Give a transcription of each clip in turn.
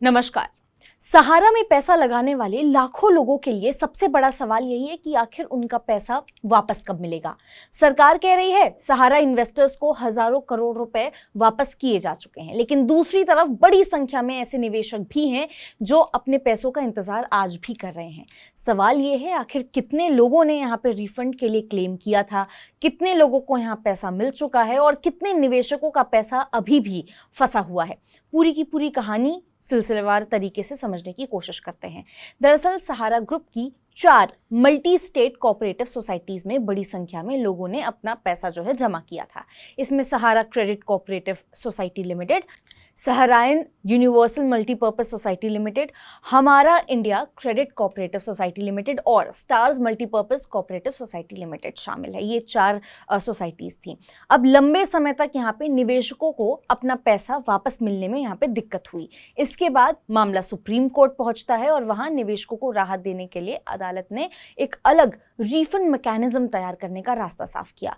नमस्कार। सहारा में पैसा लगाने वाले लाखों लोगों के लिए सबसे बड़ा सवाल यही है कि आखिर उनका पैसा वापस कब मिलेगा। सरकार कह रही है सहारा इन्वेस्टर्स को हजारों करोड़ रुपए वापस किए जा चुके हैं, लेकिन दूसरी तरफ बड़ी संख्या में ऐसे निवेशक भी हैं जो अपने पैसों का इंतजार आज भी कर रहे हैं। सवाल ये है आखिर कितने लोगों ने यहाँ पे रिफंड के लिए क्लेम किया था, कितने लोगों को यहाँ पैसा मिल चुका है और कितने निवेशकों का पैसा अभी भी फंसा हुआ है। पूरी की पूरी कहानी सिलसिलेवार तरीके से समझने की कोशिश करते हैं। दरअसल सहारा ग्रुप की 4 मल्टी स्टेट कोऑपरेटिव सोसाइटीज में बड़ी संख्या में लोगों ने अपना पैसा जो है जमा किया था। इसमें Sahara credit cooperative society limited, Saharayan universal multipurpose society limited, Hamara India credit cooperative society limited और stars multipurpose cooperative society limited शामिल है। ये 4 सोसाइटीज थी। अब लंबे समय तक यहाँ पे निवेशकों को अपना पैसा वापस मिलने में यहाँ पे दिक्कत हुई। इसके बाद मामला सुप्रीम कोर्ट पहुंचता है और वहां निवेशकों को राहत देने के लिए अदालत ने एक अलग रिफंड मैकेनिज्म तैयार करने का रास्ता साफ किया।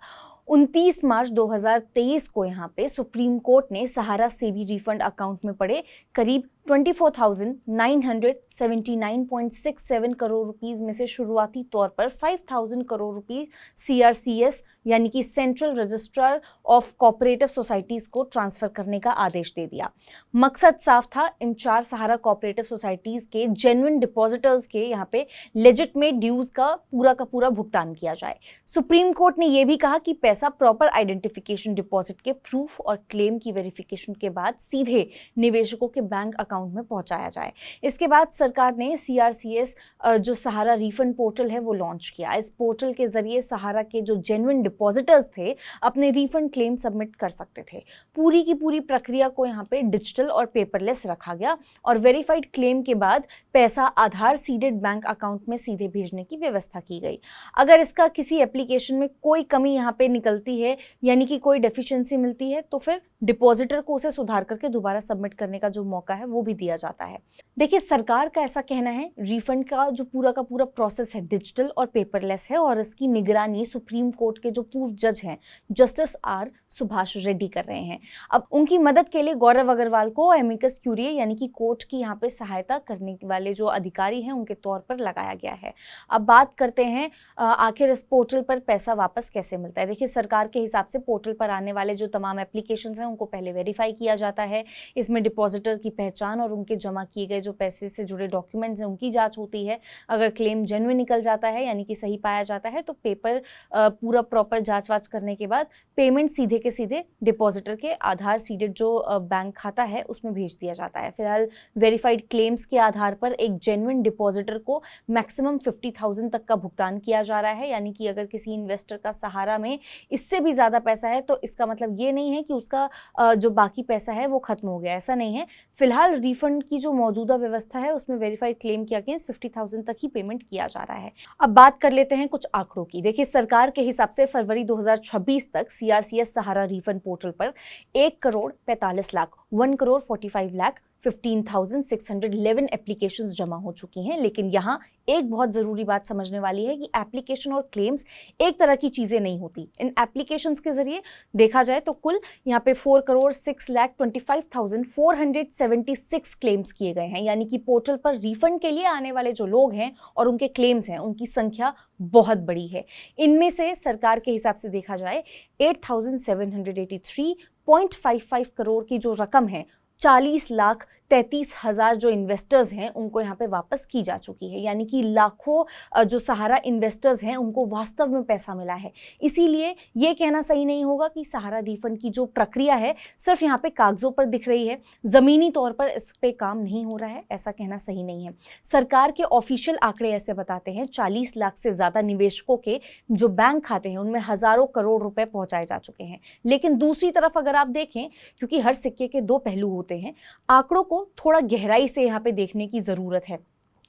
29 मार्च 2023 को यहाँ पे सुप्रीम कोर्ट ने सहारा से भी रिफंड अकाउंट में पड़े करीब 24,979.67 करोड़ रुपीस में से शुरुआती तौर पर 5,000 करोड़ रुपीस CRCS यानी कि central registrar of cooperative societies को ट्रांसफर करने का आदेश दे दिया। मकसद साफ था, इन 4 सहारा कोऑपरेटिव सोसाइटीज के जेन्युइन डिपॉजिटर्स के यहाँ पे लेजिटिमेट ड्यूज का पूरा भुगतान किया जाए। सुप्रीम कोर्ट ने यह भी कहा कि पैसा प्रॉपर आइडेंटिफिकेशन डिपॉजिट के प्रूफ और क्लेम की वेरिफिकेशन के बाद सीधे निवेशकों के बैंक अकाउंट में पहुंचाया जाए। इसके बाद सरकार ने CRCS जो सहारा रिफंड पोर्टल है वो लॉन्च किया। इस पोर्टल के जरिए सहारा के जो जेन्युइन डिपॉजिटर्स थे अपने रिफंड क्लेम सबमिट कर सकते थे। पूरी की पूरी प्रक्रिया को यहाँ पे डिजिटल और पेपरलेस रखा गया और वेरीफाइड क्लेम के बाद पैसा आधार सीडेड बैंक अकाउंट में सीधे भेजने की व्यवस्था की गई। अगर इसका किसी एप्लीकेशन में कोई कमी यहाँ पे निकलती है यानी कि कोई डेफिशिएंसी मिलती है तो फिर डिपॉजिटर को उसे सुधार करके दोबारा सबमिट करने का जो मौका है वो भी दिया जाता है। देखिए, सरकार का ऐसा कहना है रिफंड का जो पूरा का पूरा प्रोसेस है डिजिटल और पेपरलेस है और इसकी निगरानी सुप्रीम कोर्ट के जो पूर्व जज हैं जस्टिस R सुभाष रेड्डी कर रहे हैं। अब उनकी मदद के लिए गौरव अग्रवाल को एमिकस क्यूरिये यानी कि कोर्ट की यहाँ पे सहायता करने वाले जो अधिकारी हैं उनके तौर पर लगाया गया है। अब बात करते हैं आखिर इस पोर्टल पर पैसा वापस कैसे मिलता है। देखिए, सरकार के हिसाब से पोर्टल पर आने वाले जो तमाम एप्लीकेशंस हैं उनको पहले वेरीफाई किया जाता है। इसमें डिपॉजिटर की पहचान और उनके जमा किए गए जो पैसे से जुड़े डॉक्यूमेंट्स हैं उनकी जांच होती है। अगर क्लेम जेन्युइन निकल जाता है यानी कि सही पाया जाता है तो पेपर पूरा प्रॉपर जांच वाच करने के बाद पेमेंट सीधे के सीधे डिपॉजिटर के आधार सीडेड जो बैंक खाता है उसमें भेज दिया जाता है। फिलहाल वेरीफाइड क्लेम्स के आधार पर एक जेन्युइन डिपॉजिटर को मैक्सिमम 50,000 तक का भुगतान किया जा रहा है। यानी कि अगर किसी इन्वेस्टर का सहारा में इससे भी ज़्यादा पैसा है तो इसका मतलब ये नहीं है कि उसका जो बाकी पैसा है वो खत्म हो गया, ऐसा नहीं है। फिलहाल रिफंड की जो मौजूदा व्यवस्था है उसमें वेरीफाइड क्लेम के अगेंस्ट 50,000 तक ही पेमेंट किया जा रहा है। अब बात कर लेते हैं कुछ आंकड़ों की। देखिए, सरकार के हिसाब से फरवरी 2026 तक CRCS सहारा रिफंड पोर्टल पर 1,45,00,000 1,45,15,611 एप्लीकेशंस जमा हो चुकी हैं। लेकिन यहाँ एक बहुत ज़रूरी बात समझने वाली है कि एप्लीकेशन और क्लेम्स एक तरह की चीज़ें नहीं होती। इन एप्लीकेशंस के ज़रिए देखा जाए तो कुल यहाँ पे 4,06,25,476 क्लेम्स किए गए हैं। यानी कि पोर्टल पर रिफंड के लिए आने वाले जो लोग हैं और उनके क्लेम्स हैं उनकी संख्या बहुत बड़ी है। इनमें से सरकार के हिसाब से देखा जाए 8,783.55 करोड़ की जो रकम है 40,33,000 जो इन्वेस्टर्स हैं उनको यहाँ पे वापस की जा चुकी है। यानी कि लाखों जो सहारा इन्वेस्टर्स हैं उनको वास्तव में पैसा मिला है। इसीलिए ये कहना सही नहीं होगा कि सहारा रिफंड की जो प्रक्रिया है सिर्फ यहाँ पे कागजों पर दिख रही है, ज़मीनी तौर पर इस पे काम नहीं हो रहा है, ऐसा कहना सही नहीं है। सरकार के ऑफिशियल आंकड़े ऐसे बताते हैं 40 लाख से ज़्यादा निवेशकों के जो बैंक खाते हैं उनमें हज़ारों करोड़ रुपए पहुँचाए जा चुके हैं। लेकिन दूसरी तरफ अगर आप देखें, क्योंकि हर सिक्के के 2 पहलू होते हैं, आंकड़ों को थोड़ा गहराई से यहाँ पे देखने की ज़रूरत है।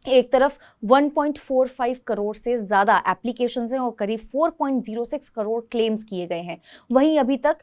एक तरफ 1.45 करोड़ से ज़्यादा एप्लीकेशंस हैं और करीब 4.06 करोड़ क्लेम्स किए गए हैं। वहीं अभी तक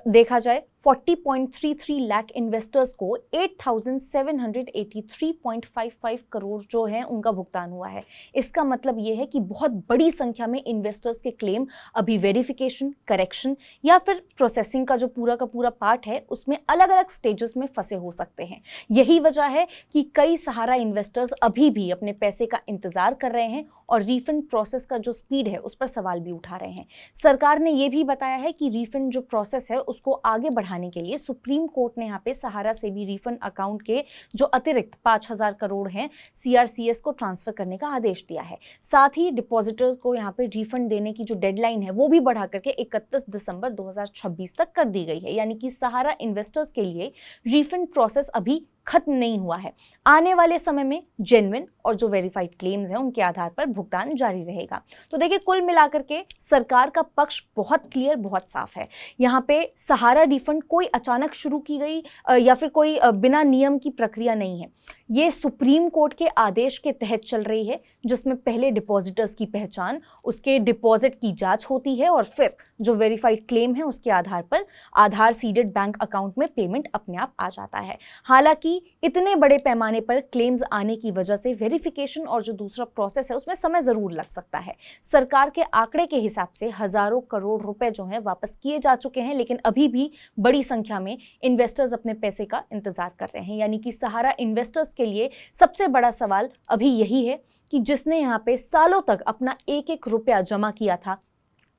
देखा जाए 40.33 लाख इन्वेस्टर्स को 8,783.55 करोड़ जो है उनका भुगतान हुआ है। इसका मतलब ये है कि बहुत बड़ी संख्या में इन्वेस्टर्स के क्लेम अभी वेरिफिकेशन, करेक्शन या फिर प्रोसेसिंग का जो पूरा का पूरा पार्ट है उसमें अलग अलग स्टेजेस में फंसे हो सकते हैं। यही वजह है कि कई सहारा इन्वेस्टर्स अभी भी अपने पैसे का इंतजार कर रहे हैं और रिफंड प्रोसेस का जो स्पीड है उस पर सवाल भी उठा रहे हैं। सरकार ने यह भी बताया है कि रिफंड जो प्रोसेस है उसको आगे बढ़ाने के लिए सुप्रीम कोर्ट ने यहाँ पे सहारा से भी रिफंड अकाउंट के जो अतिरिक्त 5,000 करोड़ हैं CRCS को ट्रांसफर करने का आदेश दिया है। साथ ही डिपॉजिटर्स को यहाँ पे रिफंड देने की जो डेडलाइन है वो भी बढ़ा करके 31 दिसंबर 2026 तक कर दी गई है। यानी कि सहारा इन्वेस्टर्स के लिए रिफंड प्रोसेस अभी खत्म नहीं हुआ है। आने वाले समय में जेन्युइन और जो वेरीफाइड क्लेम्स हैं उनके आधार पर भुगतान जारी रहेगा। तो देखिए, कुल मिलाकर के सरकार का पक्ष बहुत क्लियर, बहुत साफ है। यहाँ पे सहारा रिफंड कोई अचानक शुरू की गई या फिर कोई बिना नियम की प्रक्रिया नहीं है। ये सुप्रीम कोर्ट के आदेश के तहत चल रही है, जिसमें पहले डिपॉजिटर्स की पहचान, उसके डिपॉजिट की जांच होती है और फिर जो वेरीफाइड क्लेम है उसके आधार पर आधार सीडेड बैंक अकाउंट में पेमेंट अपने आप आ जाता है। हालांकि इतने बड़े पैमाने पर क्लेम्स आने की वजह से वेरिफिकेशन और जो दूसरा प्रोसेस है उसमें समय जरूर लग सकता है। सरकार के आंकड़े के हिसाब से हजारों करोड़ रुपए जो हैं वापस किए जा चुके हैं, लेकिन अभी भी बड़ी संख्या में इन्वेस्टर्स अपने पैसे का इंतजार कर रहे हैं। यानी कि सहारा इन्वेस्टर्स के लिए सबसे बड़ा सवाल अभी यही है कि जिसने यहाँ पे सालों तक अपना एक एक रुपया जमा किया था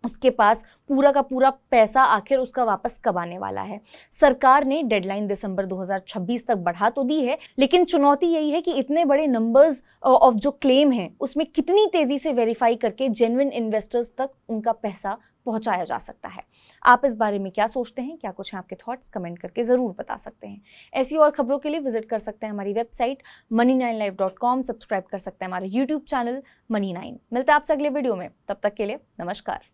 उसके पास पूरा का पूरा पैसा आखिर उसका वापस कब आने वाला है। सरकार ने डेडलाइन दिसंबर 2026 तक बढ़ा तो दी है, लेकिन चुनौती यही है कि इतने बड़े नंबर्स ऑफ जो क्लेम हैं उसमें कितनी तेजी से वेरीफाई करके जेन्युइन इन्वेस्टर्स तक उनका पैसा पहुंचाया जा सकता है। आप इस बारे में क्या सोचते हैं? क्या कुछ हैं आपके थॉट्स? कमेंट करके ज़रूर बता सकते हैं। ऐसी और खबरों के लिए विजिट कर सकते हैं हमारी वेबसाइट money9live.com, सब्सक्राइब कर सकते हैं हमारे YouTube चैनल Money9। मिलते हैं आपसे अगले वीडियो में, तब तक के लिए नमस्कार।